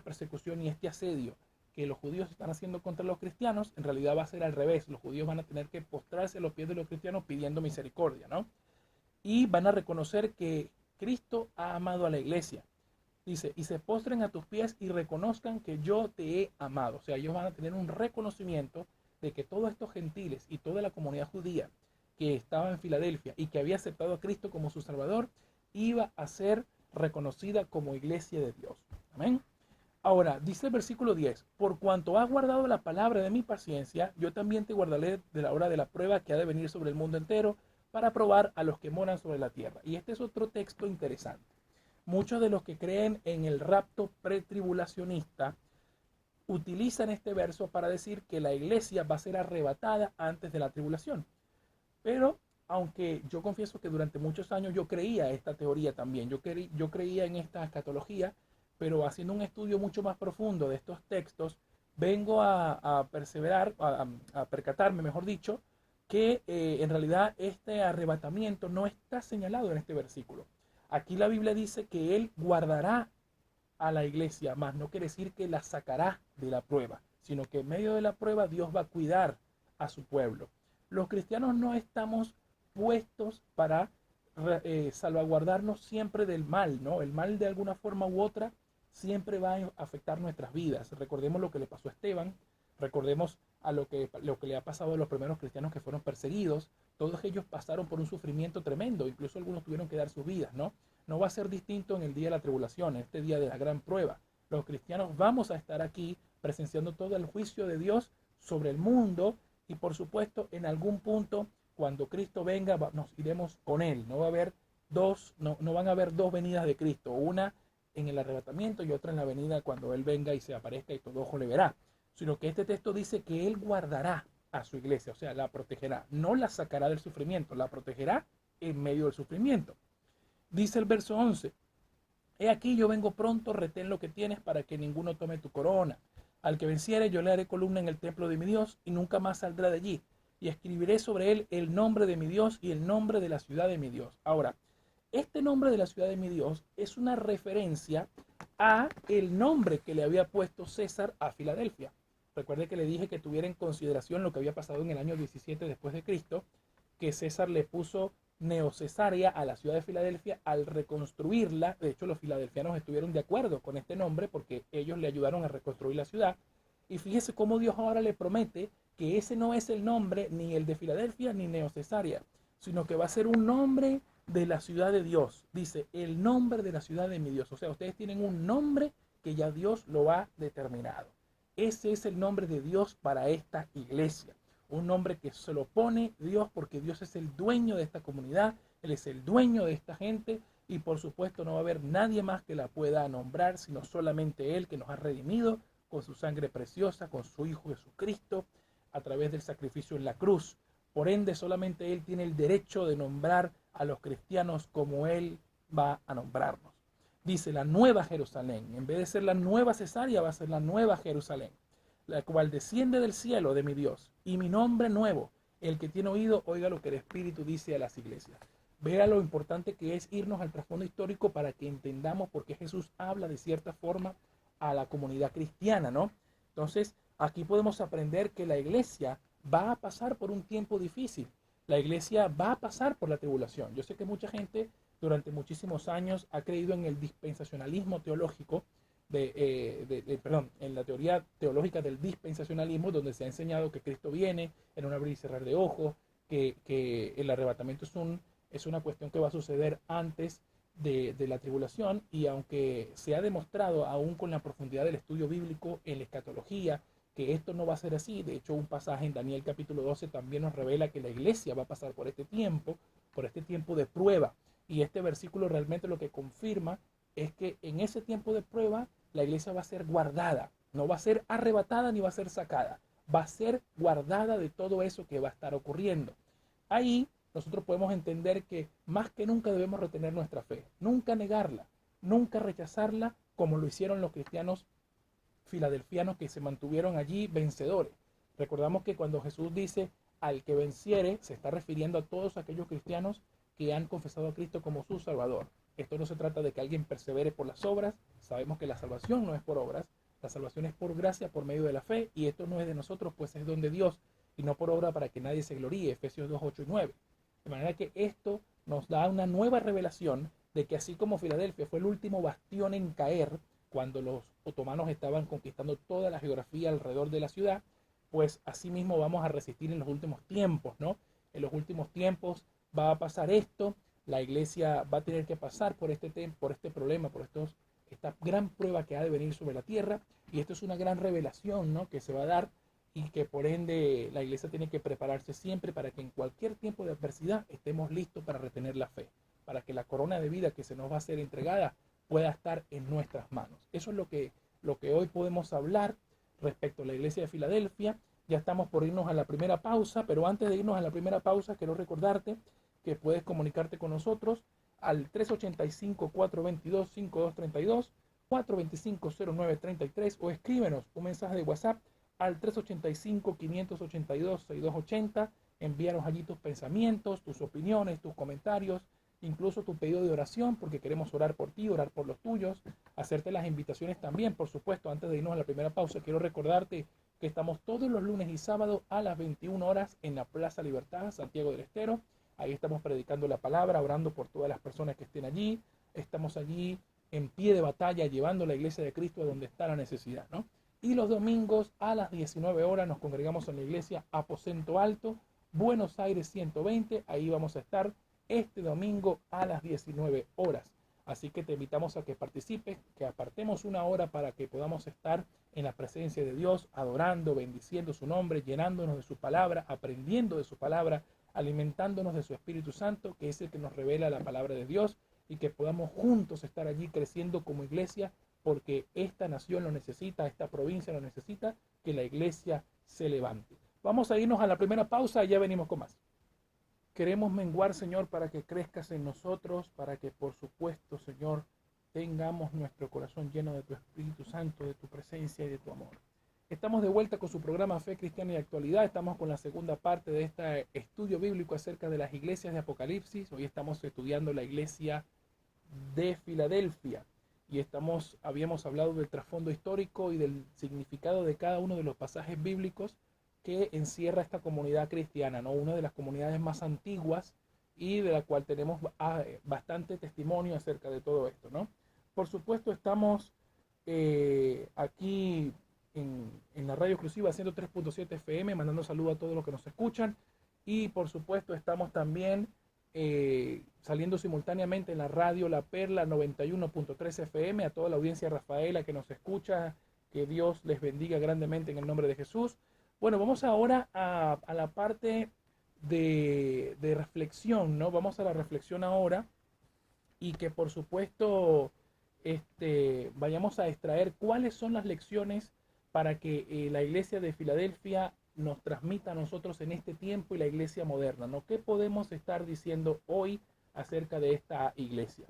persecución y este asedio que los judíos están haciendo contra los cristianos, en realidad va a ser al revés. Los judíos van a tener que postrarse a los pies de los cristianos pidiendo misericordia, ¿no? Y van a reconocer que Cristo ha amado a la iglesia. Dice, y se postren a tus pies y reconozcan que yo te he amado. O sea, ellos van a tener un reconocimiento de que todos estos gentiles y toda la comunidad judía que estaba en Filadelfia y que había aceptado a Cristo como su Salvador, iba a ser reconocida como iglesia de Dios. Amén. Ahora, dice el versículo 10, por cuanto has guardado la palabra de mi paciencia, yo también te guardaré de la hora de la prueba que ha de venir sobre el mundo entero para probar a los que moran sobre la tierra. Y este es otro texto interesante. Muchos de los que creen en el rapto pretribulacionista utilizan este verso para decir que la iglesia va a ser arrebatada antes de la tribulación. Pero, aunque yo confieso que durante muchos años yo creía esta teoría también, yo creía en esta escatología, pero haciendo un estudio mucho más profundo de estos textos, vengo a perseverar, a percatarme, mejor dicho, que en realidad este arrebatamiento no está señalado en este versículo. Aquí la Biblia dice que Él guardará a la iglesia, más no quiere decir que la sacará de la prueba, sino que en medio de la prueba Dios va a cuidar a su pueblo. Los cristianos no estamos puestos para salvaguardarnos siempre del mal, ¿no? El mal de alguna forma u otra siempre va a afectar nuestras vidas. Recordemos lo que le pasó a Esteban, recordemos a lo que le ha pasado a los primeros cristianos que fueron perseguidos. Todos ellos pasaron por un sufrimiento tremendo, incluso algunos tuvieron que dar sus vidas, ¿no? No va a ser distinto en el día de la tribulación, en este día de la gran prueba. Los cristianos vamos a estar aquí presenciando todo el juicio de Dios sobre el mundo y por supuesto en algún punto cuando Cristo venga nos iremos con Él. No va a haber no van a haber dos venidas de Cristo, una en el arrebatamiento y otra en la venida cuando Él venga y se aparezca y todo ojo le verá. Sino que este texto dice que Él guardará a su iglesia, o sea, la protegerá, no la sacará del sufrimiento, la protegerá en medio del sufrimiento. Dice el verso 11, he aquí yo vengo pronto, retén lo que tienes para que ninguno tome tu corona. Al que venciere yo le haré columna en el templo de mi Dios y nunca más saldrá de allí. Y escribiré sobre él el nombre de mi Dios y el nombre de la ciudad de mi Dios. Ahora, este nombre de la ciudad de mi Dios es una referencia a el nombre que le había puesto César a Filadelfia. Recuerde que le dije que tuviera en consideración lo que había pasado en el año 17 después de Cristo, que César le puso Neocesarea a la ciudad de Filadelfia al reconstruirla. De hecho, los filadelfianos estuvieron de acuerdo con este nombre porque ellos le ayudaron a reconstruir la ciudad. Y fíjese cómo Dios ahora le promete que ese no es el nombre ni el de Filadelfia ni Neocesarea, sino que va a ser un nombre de la ciudad de Dios. Dice, el nombre de la ciudad de mi Dios. O sea, ustedes tienen un nombre que ya Dios lo ha determinado. Ese es el nombre de Dios para esta iglesia. Un nombre que se lo pone Dios porque Dios es el dueño de esta comunidad, Él es el dueño de esta gente y por supuesto no va a haber nadie más que la pueda nombrar, sino solamente Él que nos ha redimido con su sangre preciosa, con su Hijo Jesucristo, a través del sacrificio en la cruz. Por ende, solamente Él tiene el derecho de nombrar a los cristianos como Él va a nombrarnos. Dice la nueva Jerusalén. En vez de ser la nueva Cesarea, va a ser la nueva Jerusalén, la cual desciende del cielo de mi Dios. Y mi nombre nuevo, el que tiene oído, oiga lo que el Espíritu dice a las iglesias. Vea lo importante que es irnos al trasfondo histórico para que entendamos por qué Jesús habla de cierta forma a la comunidad cristiana, ¿no? Entonces, aquí podemos aprender que la iglesia va a pasar por un tiempo difícil. La iglesia va a pasar por la tribulación. Yo sé que mucha gente durante muchísimos años ha creído en el dispensacionalismo teológico, en la teoría teológica del dispensacionalismo, donde se ha enseñado que Cristo viene en un abrir y cerrar de ojos, que el arrebatamiento es una cuestión que va a suceder antes de la tribulación, y aunque se ha demostrado aún con la profundidad del estudio bíblico en la escatología que esto no va a ser así. De hecho, un pasaje en Daniel capítulo 12 también nos revela que la iglesia va a pasar por este tiempo de prueba, y este versículo realmente lo que confirma es que en ese tiempo de prueba la iglesia va a ser guardada, no va a ser arrebatada ni va a ser sacada, va a ser guardada de todo eso que va a estar ocurriendo. Ahí nosotros podemos entender que más que nunca debemos retener nuestra fe, nunca negarla, nunca rechazarla como lo hicieron los cristianos filadelfianos que se mantuvieron allí vencedores. Recordamos que cuando Jesús dice al que venciere, se está refiriendo a todos aquellos cristianos que han confesado a Cristo como su Salvador. Esto no se trata de que alguien persevere por las obras. Sabemos que la salvación no es por obras, la salvación es por gracia, por medio de la fe, y esto no es de nosotros, pues es don de Dios, y no por obra para que nadie se gloríe. Efesios 2, 8 y 9. De manera que esto nos da una nueva revelación de que así como Filadelfia fue el último bastión en caer, cuando los otomanos estaban conquistando toda la geografía alrededor de la ciudad, pues así mismo vamos a resistir en los últimos tiempos, ¿no? En los últimos tiempos va a pasar esto, la iglesia va a tener que pasar por este problema, esta gran prueba que ha de venir sobre la tierra, y esto es una gran revelación, ¿no?, que se va a dar, y que por ende la iglesia tiene que prepararse siempre para que en cualquier tiempo de adversidad estemos listos para retener la fe, para que la corona de vida que se nos va a ser entregada pueda estar en nuestras manos. Eso es lo que hoy podemos hablar respecto a la iglesia de Filadelfia. Ya estamos por irnos a la primera pausa, pero antes de irnos a la primera pausa, quiero recordarte que puedes comunicarte con nosotros al 385-422-5232, 425-0933, o escríbenos un mensaje de WhatsApp al 385-582-6280. Envíanos allí tus pensamientos, tus opiniones, tus comentarios, incluso tu pedido de oración, porque queremos orar por ti, orar por los tuyos, hacerte las invitaciones también. Por supuesto, antes de irnos a la primera pausa, quiero recordarte que estamos todos los lunes y sábados a las 21 horas en la Plaza Libertad, Santiago del Estero. Ahí estamos predicando la palabra, orando por todas las personas que estén allí. Estamos allí en pie de batalla, llevando la iglesia de Cristo a donde está la necesidad, ¿no? Y los domingos a las 19 horas nos congregamos en la iglesia Aposento Alto, Buenos Aires 120. Ahí vamos a estar este domingo a las 19 horas. Así que te invitamos a que participes, que apartemos una hora para que podamos estar en la presencia de Dios, adorando, bendiciendo su nombre, llenándonos de su palabra, aprendiendo de su palabra, alimentándonos de su Espíritu Santo, que es el que nos revela la palabra de Dios, y que podamos juntos estar allí creciendo como iglesia, porque esta nación lo necesita, esta provincia lo necesita, que la iglesia se levante. Vamos a irnos a la primera pausa y ya venimos con más. Queremos menguar, Señor, para que crezcas en nosotros, para que, por supuesto, Señor, tengamos nuestro corazón lleno de tu Espíritu Santo, de tu presencia y de tu amor. Estamos de vuelta con su programa Fe Cristiana y Actualidad. Estamos con la segunda parte de este estudio bíblico acerca de las iglesias de Apocalipsis. Hoy estamos estudiando la iglesia de Filadelfia y habíamos hablado del trasfondo histórico y del significado de cada uno de los pasajes bíblicos que encierra esta comunidad cristiana, ¿no? Una de las comunidades más antiguas y de la cual tenemos bastante testimonio acerca de todo esto, ¿no? Por supuesto, estamos aquí en la radio exclusiva 103.7 FM, mandando saludos a todos los que nos escuchan, y por supuesto estamos también saliendo simultáneamente en la radio La Perla 91.3 FM, a toda la audiencia Rafaela que nos escucha, que Dios les bendiga grandemente en el nombre de Jesús. Bueno, vamos ahora a la parte de reflexión, ¿no? Vamos a la reflexión ahora, y que por supuesto vayamos a extraer cuáles son las lecciones para que la iglesia de Filadelfia nos transmita a nosotros en este tiempo, y la iglesia moderna, ¿no? ¿Qué podemos estar diciendo hoy acerca de esta iglesia?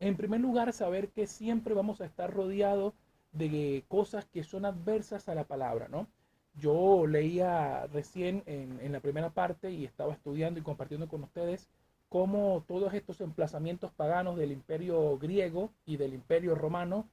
En primer lugar, saber que siempre vamos a estar rodeados de cosas que son adversas a la palabra, ¿no? Yo leía recién en la primera parte y estaba estudiando y compartiendo con ustedes cómo todos estos emplazamientos paganos del imperio griego y del imperio romano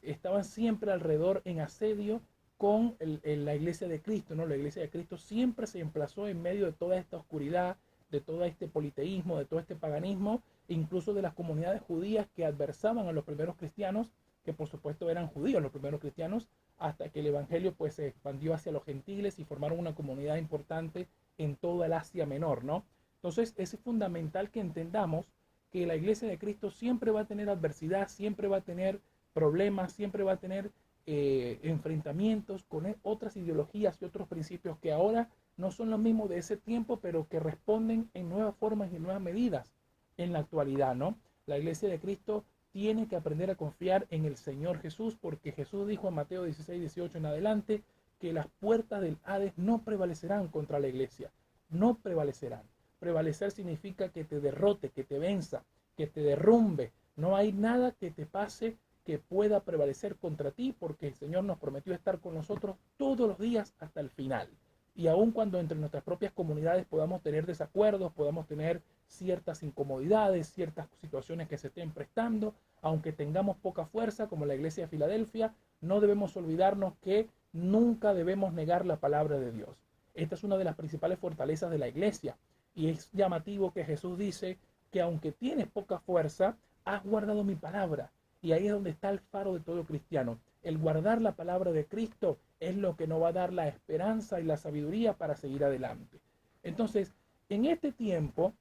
estaban siempre alrededor en asedio con la iglesia de Cristo, ¿no? La iglesia de Cristo siempre se emplazó en medio de toda esta oscuridad, de todo este politeísmo, de todo este paganismo, incluso de las comunidades judías que adversaban a los primeros cristianos, que por supuesto eran judíos los primeros cristianos, hasta que el evangelio pues se expandió hacia los gentiles y formaron una comunidad importante en toda el Asia Menor, ¿no? Entonces es fundamental que entendamos que la iglesia de Cristo siempre va a tener adversidad, siempre va a tener problemas, siempre va a tener enfrentamientos con otras ideologías y otros principios que ahora no son los mismos de ese tiempo, pero que responden en nuevas formas y en nuevas medidas en la actualidad, ¿no? La iglesia de Cristo tiene que aprender a confiar en el Señor Jesús, porque Jesús dijo en Mateo 16, 18 en adelante, que las puertas del Hades no prevalecerán contra la iglesia, no prevalecerán. Prevalecer significa que te derrote, que te venza, que te derrumbe. No hay nada que te pase que pueda prevalecer contra ti, porque el Señor nos prometió estar con nosotros todos los días hasta el final. Y aun cuando entre nuestras propias comunidades podamos tener desacuerdos, podamos tener ciertas incomodidades, ciertas situaciones que se estén prestando, aunque tengamos poca fuerza, como la iglesia de Filadelfia, no debemos olvidarnos que nunca debemos negar la palabra de Dios. Esta es una de las principales fortalezas de la iglesia, y es llamativo que Jesús dice que aunque tienes poca fuerza, has guardado mi palabra. Y ahí es donde está el faro de todo cristiano. El guardar la palabra de Cristo es lo que nos va a dar la esperanza y la sabiduría para seguir adelante. Entonces, en este tiempo,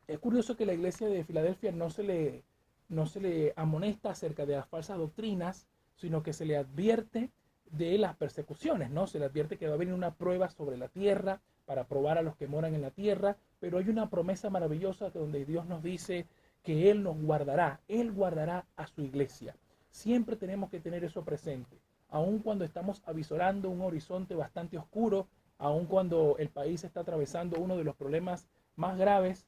es curioso que la iglesia de Filadelfia no se le amonesta acerca de las falsas doctrinas, sino que se le advierte de las persecuciones, ¿no? Se le advierte que va a venir una prueba sobre la tierra para probar a los que moran en la tierra, pero hay una promesa maravillosa donde Dios nos dice que Él Él guardará a su iglesia. Siempre tenemos que tener eso presente, aun cuando estamos avisorando un horizonte bastante oscuro, aun cuando el país está atravesando uno de los problemas más graves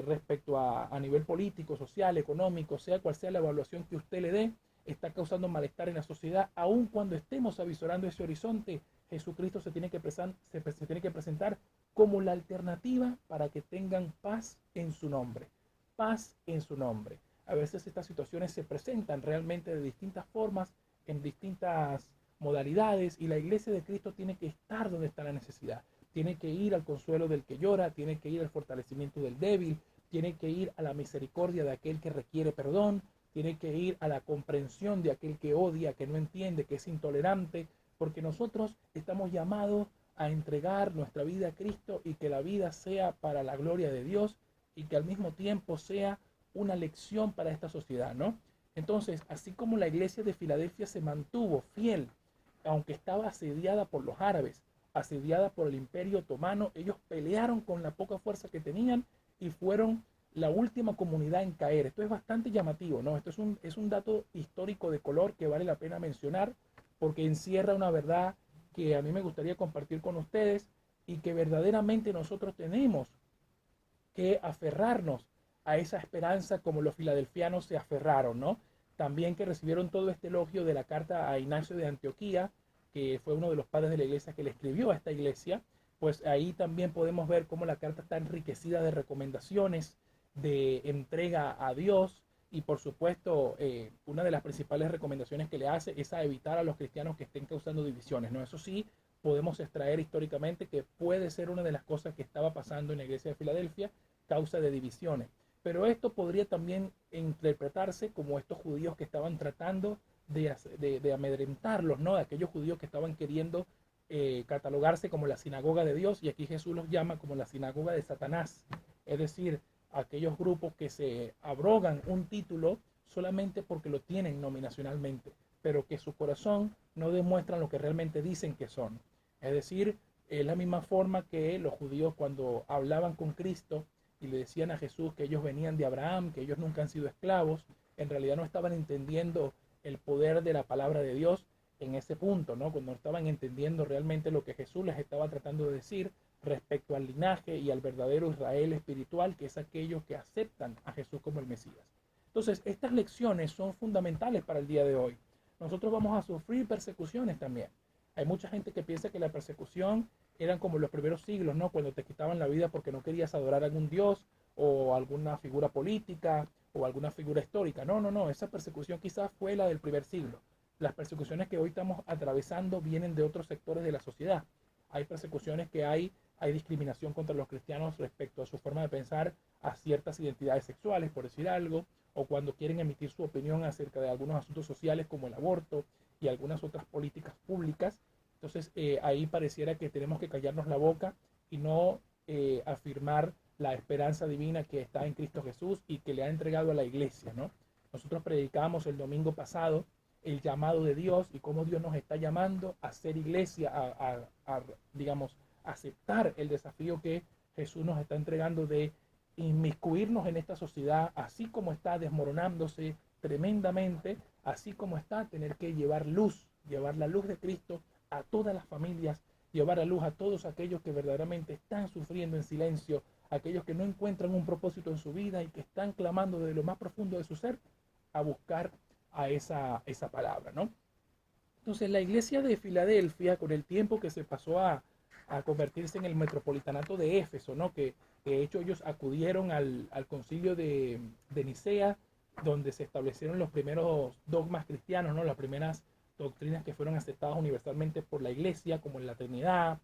respecto a nivel político, social, económico, sea cual sea la evaluación que usted le dé, está causando malestar en la sociedad. Aun cuando estemos avisorando ese horizonte, Jesucristo se tiene que presentar como la alternativa para que tengan paz en su nombre. Paz en su nombre. A veces estas situaciones se presentan realmente de distintas formas, en distintas modalidades, y la iglesia de Cristo tiene que estar donde está la necesidad. Tiene que ir al consuelo del que llora, tiene que ir al fortalecimiento del débil, tiene que ir a la misericordia de aquel que requiere perdón, tiene que ir a la comprensión de aquel que odia, que no entiende, que es intolerante, porque nosotros estamos llamados a entregar nuestra vida a Cristo y que la vida sea para la gloria de Dios y que al mismo tiempo sea una lección para esta sociedad, ¿no? Entonces, así como la iglesia de Filadelfia se mantuvo fiel, aunque estaba asediada por los árabes, asediada por el Imperio Otomano, ellos pelearon con la poca fuerza que tenían y fueron la última comunidad en caer. Esto es bastante llamativo, ¿no? Esto es un dato histórico de color que vale la pena mencionar porque encierra una verdad que a mí me gustaría compartir con ustedes y que verdaderamente nosotros tenemos que aferrarnos a esa esperanza como los filadelfianos se aferraron, ¿no? También que recibieron todo este elogio de la carta a Ignacio de Antioquía, que fue uno de los padres de la iglesia que le escribió a esta iglesia, pues ahí también podemos ver cómo la carta está enriquecida de recomendaciones, de entrega a Dios, y por supuesto una de las principales recomendaciones que le hace es a evitar a los cristianos que estén causando divisiones, ¿no? Eso sí, podemos extraer históricamente que puede ser una de las cosas que estaba pasando en la iglesia de Filadelfia, causa de divisiones. Pero esto podría también interpretarse como estos judíos que estaban tratando de amedrentarlos, ¿no? De aquellos judíos que estaban queriendo catalogarse como la sinagoga de Dios, y aquí Jesús los llama como la sinagoga de Satanás. Es decir, aquellos grupos que se abrogan un título solamente porque lo tienen nominacionalmente, pero que su corazón no demuestran lo que realmente dicen que son. Es decir, es la misma forma que los judíos cuando hablaban con Cristo y le decían a Jesús que ellos venían de Abraham, que ellos nunca han sido esclavos, en realidad no estaban entendiendo el poder de la palabra de Dios en ese punto, ¿no? Cuando no estaban entendiendo realmente lo que Jesús les estaba tratando de decir respecto al linaje y al verdadero Israel espiritual, que es aquellos que aceptan a Jesús como el Mesías. Entonces, estas lecciones son fundamentales para el día de hoy. Nosotros vamos a sufrir persecuciones también. Hay mucha gente que piensa que la persecución eran como los primeros siglos, ¿no? Cuando te quitaban la vida porque no querías adorar a algún dios o alguna figura política o alguna figura histórica. No, no, no. Esa persecución quizás fue la del primer siglo. Las persecuciones que hoy estamos atravesando vienen de otros sectores de la sociedad. Hay persecuciones que hay discriminación contra los cristianos respecto a su forma de pensar a ciertas identidades sexuales, por decir algo, o cuando quieren emitir su opinión acerca de algunos asuntos sociales como el aborto y algunas otras políticas públicas. Entonces ahí pareciera que tenemos que callarnos la boca y no afirmar la esperanza divina que está en Cristo Jesús y que le ha entregado a la iglesia, ¿no? Nosotros predicamos el domingo pasado el llamado de Dios y cómo Dios nos está llamando a ser iglesia, digamos, aceptar el desafío que Jesús nos está entregando de inmiscuirnos en esta sociedad, así como está desmoronándose tremendamente, así como está tener que llevar luz, llevar la luz de Cristo a todas las familias, llevar a luz a todos aquellos que verdaderamente están sufriendo en silencio, aquellos que no encuentran un propósito en su vida y que están clamando desde lo más profundo de su ser a buscar a esa palabra, ¿no? Entonces la iglesia de Filadelfia, con el tiempo que se pasó a convertirse en el metropolitanato de Éfeso, ¿no? Que de hecho ellos acudieron al concilio de Nicea, donde se establecieron los primeros dogmas cristianos, ¿no? Las primeras doctrinas que fueron aceptadas universalmente por la iglesia, como en la Trinidad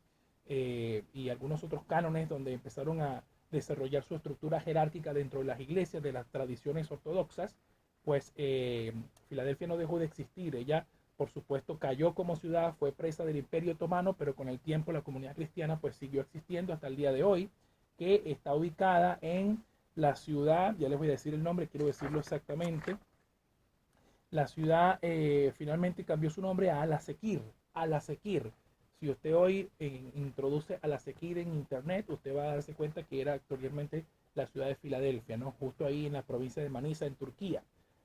y algunos otros cánones, donde empezaron a desarrollar su estructura jerárquica dentro de las iglesias, de las tradiciones ortodoxas. Pues Filadelfia no dejó de existir. Ella, por supuesto, cayó como ciudad, fue presa del Imperio Otomano, pero con el tiempo la comunidad cristiana pues siguió existiendo hasta el día de hoy, que está ubicada en la ciudad, ya les voy a decir el nombre, quiero decirlo exactamente. La ciudad finalmente cambió su nombre a Alasequir. Alasequir. Si usted hoy introduce Alasequir en internet, usted va a darse cuenta que era actualmente la ciudad de Filadelfia, ¿no? Justo ahí en la provincia de Manisa, en Turquía.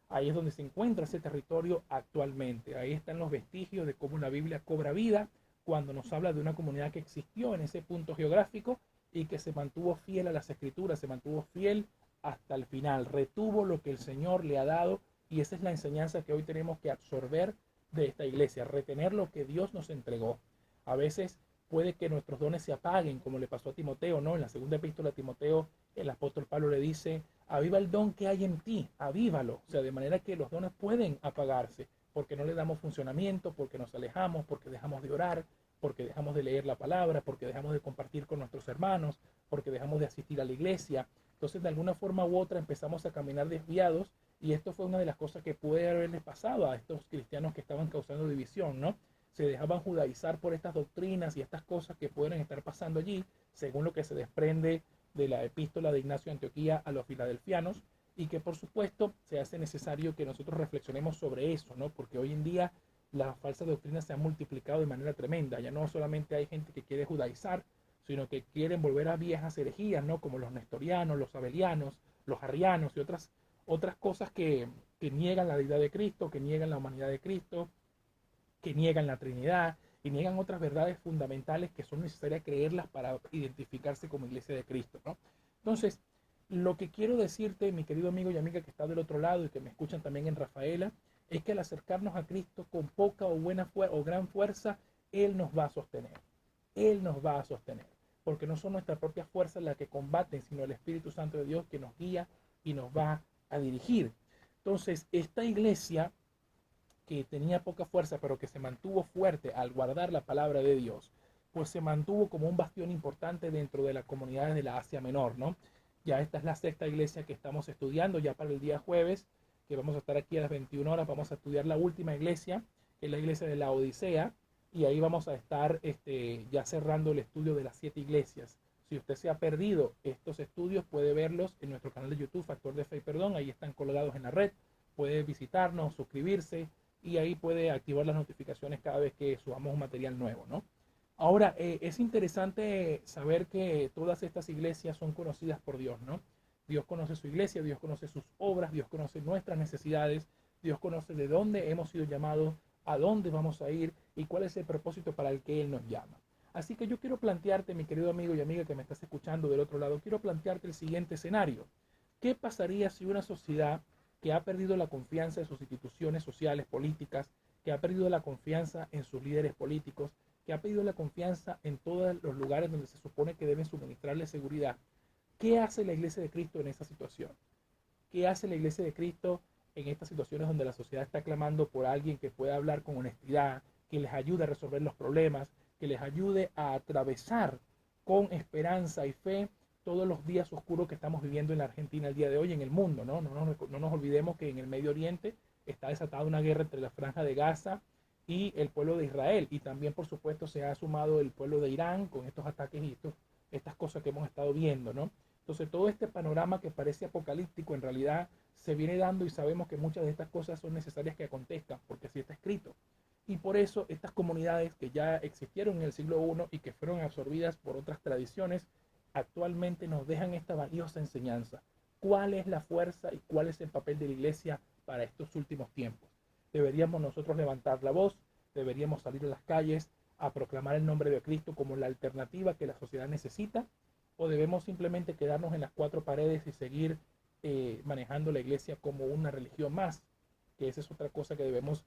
Ahí es donde se encuentra ese territorio actualmente. Ahí están los vestigios de cómo la Biblia cobra vida cuando nos habla de una comunidad que existió en ese punto geográfico y que se mantuvo fiel a las escrituras, se mantuvo fiel hasta el final, retuvo lo que el Señor le ha dado, y esa es la enseñanza que hoy tenemos que absorber de esta iglesia, retener lo que Dios nos entregó. A veces puede que nuestros dones se apaguen, como le pasó a Timoteo, ¿no? En la segunda epístola a Timoteo, el apóstol Pablo le dice: aviva el don que hay en ti, avívalo. O sea, de manera que los dones pueden apagarse, porque no le damos funcionamiento, porque nos alejamos, porque dejamos de orar, porque dejamos de leer la palabra, porque dejamos de compartir con nuestros hermanos, porque dejamos de asistir a la iglesia. Entonces, de alguna forma u otra, empezamos a caminar desviados, y esto fue una de las cosas que puede haberles pasado a estos cristianos que estaban causando división, ¿no? Se dejaban judaizar por estas doctrinas y estas cosas que pueden estar pasando allí, según lo que se desprende de la epístola de Ignacio de Antioquía a los filadelfianos, y que por supuesto se hace necesario que nosotros reflexionemos sobre eso, ¿no? Porque hoy en día las falsas doctrinas se han multiplicado de manera tremenda. Ya no solamente hay gente que quiere judaizar, sino que quieren volver a viejas herejías, ¿no? Como los nestorianos, los abelianos, los arrianos y otras cosas que niegan la deidad de Cristo, que niegan la humanidad de Cristo, que niegan la Trinidad y niegan otras verdades fundamentales que son necesarias creerlas para identificarse como iglesia de Cristo, ¿no? Entonces, lo que quiero decirte, mi querido amigo y amiga que está del otro lado y que me escuchan también en Rafaela, es que al acercarnos a Cristo con poca o buena o gran fuerza, Él nos va a sostener. Él nos va a sostener. Porque no son nuestras propias fuerzas las que combaten, sino el Espíritu Santo de Dios que nos guía y nos va a dirigir. Entonces, esta iglesia que tenía poca fuerza, pero que se mantuvo fuerte al guardar la palabra de Dios, pues se mantuvo como un bastión importante dentro de las comunidades de la Asia Menor, ¿no? Ya esta es la sexta iglesia que estamos estudiando, ya para el día jueves, que vamos a estar aquí a las 21 horas, vamos a estudiar la última iglesia, que es la iglesia de la Odisea, y ahí vamos a estar ya cerrando el estudio de las 7 iglesias. Si usted se ha perdido estos estudios, puede verlos en nuestro canal de YouTube, Factor de Fe y Perdón, ahí están colgados en la red, puede visitarnos, suscribirse, y ahí puede activar las notificaciones cada vez que subamos un material nuevo, ¿no? Ahora, es interesante saber que todas estas iglesias son conocidas por Dios, ¿no? Dios conoce su iglesia, Dios conoce sus obras, Dios conoce nuestras necesidades, Dios conoce de dónde hemos sido llamados, a dónde vamos a ir y cuál es el propósito para el que Él nos llama. Así que yo quiero plantearte, mi querido amigo y amiga que me estás escuchando del otro lado, quiero plantearte el siguiente escenario. ¿Qué pasaría si una sociedad que ha perdido la confianza en sus instituciones sociales, políticas, que ha perdido la confianza en sus líderes políticos, que ha perdido la confianza en todos los lugares donde se supone que deben suministrarle seguridad. ¿Qué hace la Iglesia de Cristo en esa situación? ¿Qué hace la Iglesia de Cristo en estas situaciones donde la sociedad está clamando por alguien que pueda hablar con honestidad, que les ayude a resolver los problemas, que les ayude a atravesar con esperanza y fe todos los días oscuros que estamos viviendo en la Argentina el día de hoy, en el mundo, ¿no? No nos olvidemos que en el Medio Oriente está desatada una guerra entre la Franja de Gaza y el pueblo de Israel, y también por supuesto se ha sumado el pueblo de Irán con estos ataques y estas cosas que hemos estado viendo, ¿no? Entonces todo este panorama que parece apocalíptico en realidad se viene dando, y sabemos que muchas de estas cosas son necesarias que acontezcan porque así está escrito. Y por eso estas comunidades que ya existieron en el siglo I y que fueron absorbidas por otras tradiciones, actualmente nos dejan esta valiosa enseñanza. ¿Cuál es la fuerza y cuál es el papel de la iglesia para estos últimos tiempos? Deberíamos nosotros levantar la voz, deberíamos salir a las calles a proclamar el nombre de Cristo como la alternativa que la sociedad necesita, o debemos simplemente quedarnos en las cuatro paredes y seguir manejando la iglesia como una religión más, que esa es otra cosa que debemos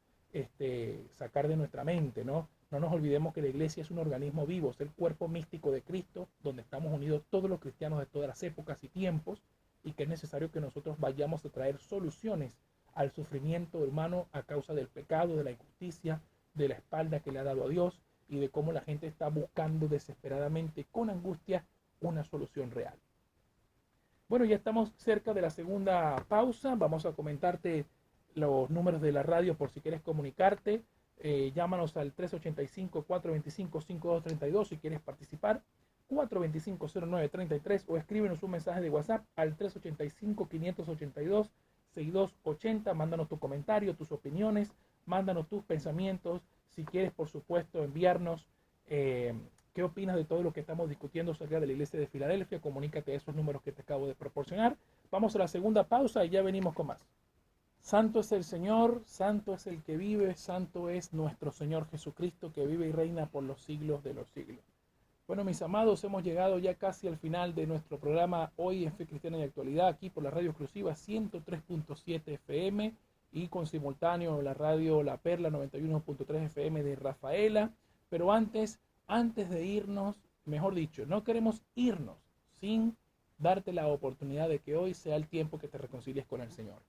sacar de nuestra mente, ¿no? No nos olvidemos que la iglesia es un organismo vivo, es el cuerpo místico de Cristo, donde estamos unidos todos los cristianos de todas las épocas y tiempos, y que es necesario que nosotros vayamos a traer soluciones al sufrimiento humano a causa del pecado, de la injusticia, de la espalda que le ha dado a Dios, y de cómo la gente está buscando desesperadamente, con angustia, una solución real. Bueno, ya estamos cerca de la segunda pausa. Vamos a comentarte los números de la radio por si quieres comunicarte. Llámanos al 385-425-5232 si quieres participar. 425-0933 o escríbenos un mensaje de WhatsApp al 385-582-6280. Mándanos tu comentario, tus opiniones, mándanos tus pensamientos. Si quieres, por supuesto, enviarnos qué opinas de todo lo que estamos discutiendo acerca de la iglesia de Filadelfia, comunícate a esos números que te acabo de proporcionar. Vamos a la segunda pausa y ya venimos con más. Santo es el Señor, santo es el que vive, santo es nuestro Señor Jesucristo, que vive y reina por los siglos de los siglos. Bueno, mis amados, hemos llegado ya casi al final de nuestro programa hoy en Fe Cristiana y Actualidad, aquí por la radio exclusiva 103.7 FM y con simultáneo la radio La Perla 91.3 FM de Rafaela. Pero antes de irnos, mejor dicho, no queremos irnos sin darte la oportunidad de que hoy sea el tiempo que te reconcilies con el Señor.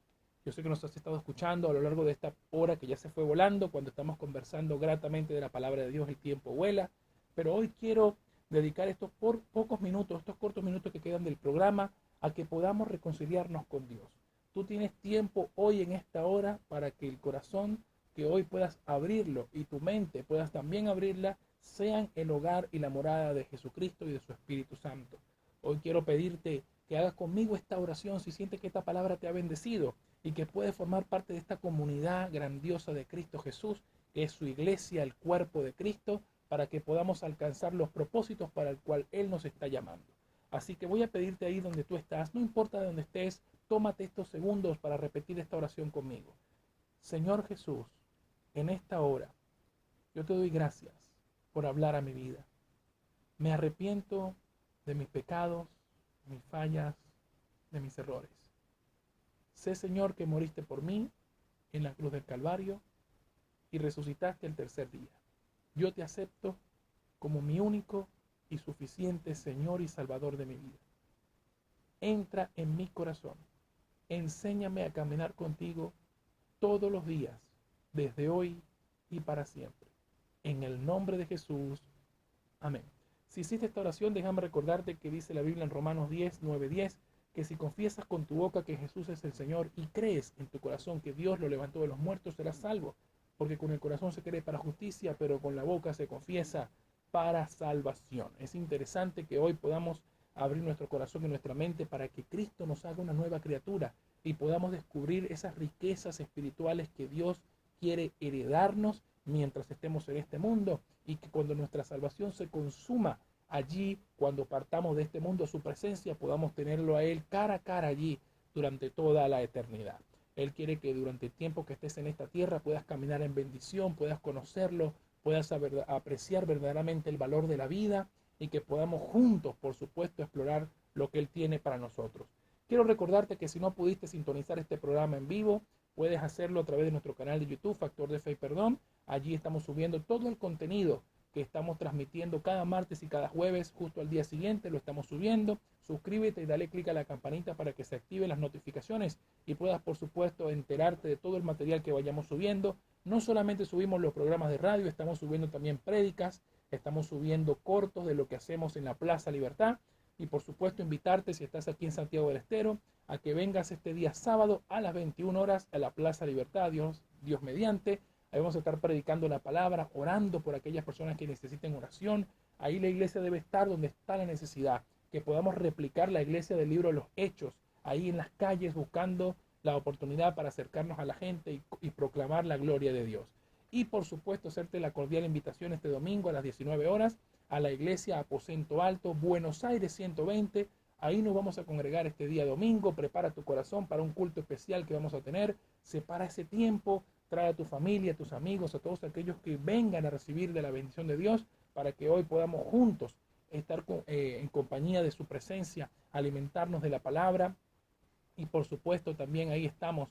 Yo sé que nos has estado escuchando a lo largo de esta hora que ya se fue volando, cuando estamos conversando gratamente de la palabra de Dios, el tiempo vuela, pero hoy quiero dedicar estos pocos minutos, estos cortos minutos que quedan del programa, a que podamos reconciliarnos con Dios. Tú tienes tiempo hoy en esta hora para que el corazón, que hoy puedas abrirlo y tu mente puedas también abrirla, sean el hogar y la morada de Jesucristo y de su Espíritu Santo. Hoy quiero pedirte que hagas conmigo esta oración si sientes que esta palabra te ha bendecido y que puedes formar parte de esta comunidad grandiosa de Cristo Jesús, que es su iglesia, el cuerpo de Cristo, para que podamos alcanzar los propósitos para el cual Él nos está llamando. Así que voy a pedirte ahí donde tú estás, no importa de dónde estés, tómate estos segundos para repetir esta oración conmigo. Señor Jesús, en esta hora, yo te doy gracias por hablar a mi vida. Me arrepiento de mis pecados, mis fallas, de mis errores. Sé, Señor, que moriste por mí en la cruz del Calvario y resucitaste el tercer día. Yo te acepto como mi único y suficiente Señor y Salvador de mi vida. Entra en mi corazón. Enséñame a caminar contigo todos los días, desde hoy y para siempre. En el nombre de Jesús. Amén. Si hiciste esta oración, déjame recordarte que dice la Biblia en Romanos 10, 9, 10, que si confiesas con tu boca que Jesús es el Señor y crees en tu corazón que Dios lo levantó de los muertos, serás salvo. Porque con el corazón se cree para justicia, pero con la boca se confiesa para salvación. Es interesante que hoy podamos abrir nuestro corazón y nuestra mente para que Cristo nos haga una nueva criatura y podamos descubrir esas riquezas espirituales que Dios quiere heredarnos mientras estemos en este mundo, y que cuando nuestra salvación se consuma allí, cuando partamos de este mundo a su presencia, podamos tenerlo a Él cara a cara allí durante toda la eternidad. Él quiere que durante el tiempo que estés en esta tierra puedas caminar en bendición, puedas conocerlo, puedas apreciar verdaderamente el valor de la vida y que podamos juntos, por supuesto, explorar lo que Él tiene para nosotros. Quiero recordarte que si no pudiste sintonizar este programa en vivo, puedes hacerlo a través de nuestro canal de YouTube, Factor de Fe y Perdón. Allí estamos subiendo todo el contenido que estamos transmitiendo cada martes y cada jueves, justo al día siguiente lo estamos subiendo. Suscríbete y dale clic a la campanita para que se activen las notificaciones y puedas, por supuesto, enterarte de todo el material que vayamos subiendo. No solamente subimos los programas de radio, estamos subiendo también prédicas, estamos subiendo cortos de lo que hacemos en la Plaza Libertad. Y por supuesto invitarte, si estás aquí en Santiago del Estero, a que vengas este día sábado a las 21 horas a la Plaza Libertad, Dios mediante. Ahí vamos a estar predicando la palabra, orando por aquellas personas que necesiten oración. Ahí la iglesia debe estar donde está la necesidad, que podamos replicar la iglesia del libro de los Hechos, ahí en las calles buscando la oportunidad para acercarnos a la gente y proclamar la gloria de Dios. Y por supuesto hacerte la cordial invitación este domingo a las 19 horas a la iglesia Aposento Alto, Buenos Aires 120. Ahí nos vamos a congregar este día domingo. Prepara tu corazón para un culto especial que vamos a tener. Separa ese tiempo, trae a tu familia, a tus amigos, a todos aquellos que vengan a recibir de la bendición de Dios, para que hoy podamos juntos estar en compañía de su presencia, alimentarnos de la palabra. Y por supuesto también ahí estamos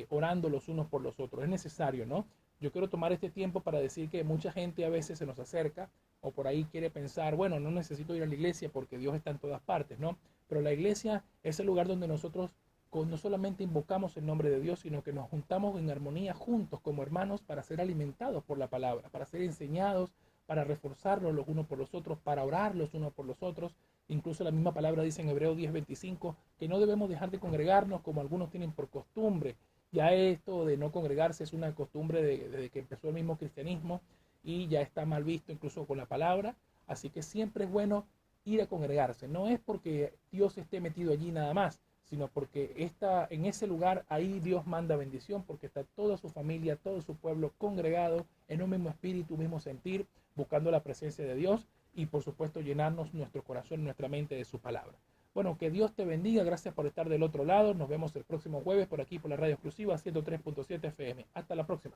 orando los unos por los otros. Es necesario, ¿no? Yo quiero tomar este tiempo para decir que mucha gente a veces se nos acerca o por ahí quiere pensar, bueno, no necesito ir a la iglesia porque Dios está en todas partes, ¿no? Pero la iglesia es el lugar donde nosotros no solamente invocamos el nombre de Dios, sino que nos juntamos en armonía juntos como hermanos para ser alimentados por la palabra, para ser enseñados, para reforzarnos los unos por los otros, para orar los unos por los otros. Incluso la misma palabra dice en Hebreos 10:25 que no debemos dejar de congregarnos como algunos tienen por costumbre. Ya esto de no congregarse es una costumbre desde que empezó el mismo cristianismo y ya está mal visto incluso con la palabra. Así que siempre es bueno ir a congregarse. No es porque Dios esté metido allí nada más, sino porque en ese lugar ahí Dios manda bendición, porque está toda su familia, todo su pueblo congregado en un mismo espíritu, mismo sentir, buscando la presencia de Dios y por supuesto llenarnos nuestro corazón, nuestra mente de su palabra. Bueno, que Dios te bendiga, gracias por estar del otro lado. Nos vemos el próximo jueves por aquí por la radio exclusiva 103.7 FM. Hasta la próxima.